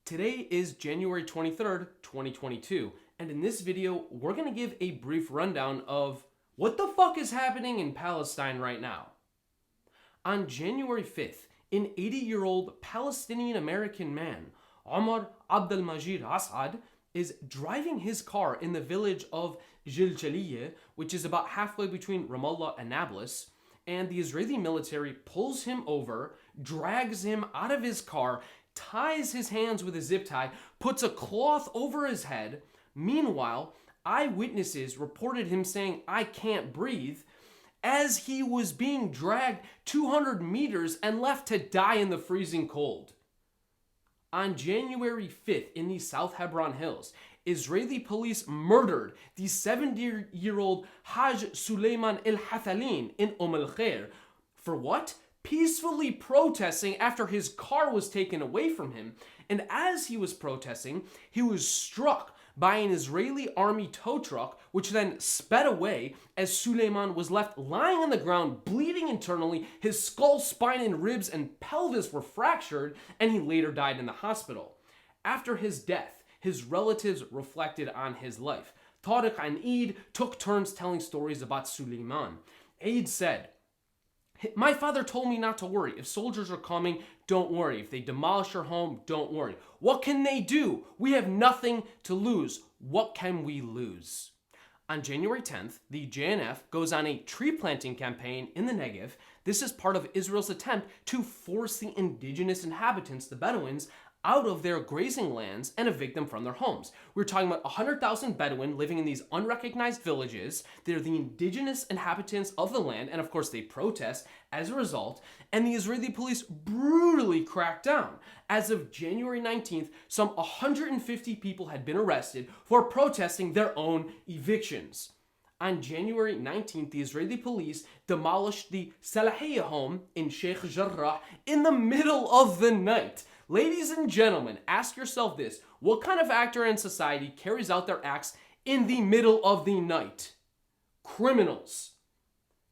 Today is January 23rd, 2022, and in this video, we're going to give a brief rundown of what the fuck is happening in Palestine right now. On January 5th, an 80-year-old Palestinian-American man, Omar Abdelmajid Asad, is driving his car in the village of Jiljaliyeh, which is about halfway between Ramallah and Nablus, and the Israeli military pulls him over, drags him out of his car, ties his hands with a zip tie, puts a cloth over his head. Meanwhile, eyewitnesses reported him saying, "I can't breathe," as he was being dragged 200 meters and left to die in the freezing cold. On January 5th, in the South Hebron Hills, Israeli police murdered the 70-year-old Haj Suleiman El-Hathalin in El-Khair. For what? Peacefully protesting after his car was taken away from him. And as he was protesting, he was struck by an Israeli army tow truck, which then sped away as Suleiman was left lying on the ground, bleeding internally. His skull, spine, and ribs and pelvis were fractured, and he later died in the hospital. After his death, his relatives reflected on his life. Tariq and Eid took turns telling stories about Suleiman. Eid said, "My father told me not to worry. If soldiers are coming, don't worry. If they demolish your home, don't worry. What can they do? We have nothing to lose. What can we lose?" On January 10th, the JNF goes on a tree planting campaign in the Negev. This is part of Israel's attempt to force the indigenous inhabitants, the Bedouins, out of their grazing lands and evict them from their homes. We're talking about 100,000 Bedouin living in these unrecognized villages. They're the indigenous inhabitants of the land, and of course they protest as a result, and the Israeli police brutally cracked down. As of January 19th, some 150 people had been arrested for protesting their own evictions. On January 19th, the Israeli police demolished the Salahiyah home in Sheikh Jarrah in the middle of the night. Ladies and gentlemen, ask yourself this: what kind of actor in society carries out their acts in the middle of the night? Criminals.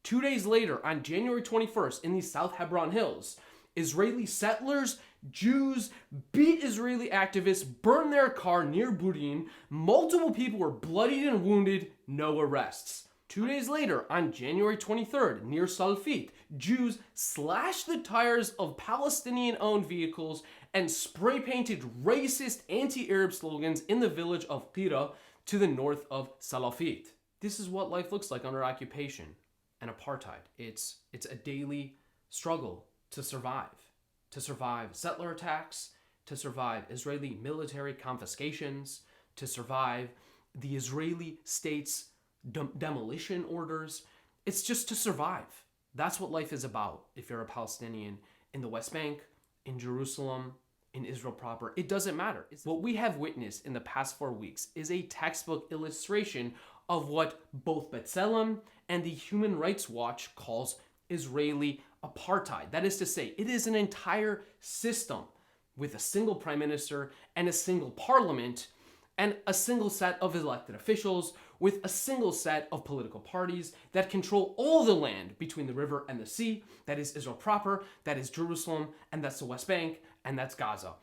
2 days later, on January 21st, in the South Hebron Hills, Israeli settlers, Jews, beat Israeli activists, burned their car near Burin. Multiple people were bloodied and wounded, no arrests. 2 days later, on January 23rd, near Salfit, Jews slashed the tires of Palestinian-owned vehicles and spray-painted racist anti-Arab slogans in the village of Qira to the north of Salafit. This is what life looks like under occupation and apartheid. It's a daily struggle to survive settler attacks, to survive Israeli military confiscations, to survive the Israeli state's demolition orders. It's just to survive. That's what life is about if you're a Palestinian in the West Bank, in Jerusalem, in Israel proper. It doesn't matter. What we have witnessed in the past 4 weeks is a textbook illustration of what both B'Tselem and the Human Rights Watch calls Israeli apartheid. That is to say, it is an entire system with a single prime minister and a single parliament and a single set of elected officials with a single set of political parties that control all the land between the river and the sea. That is Israel proper, that is Jerusalem, and that's the West Bank, and that's Gaza.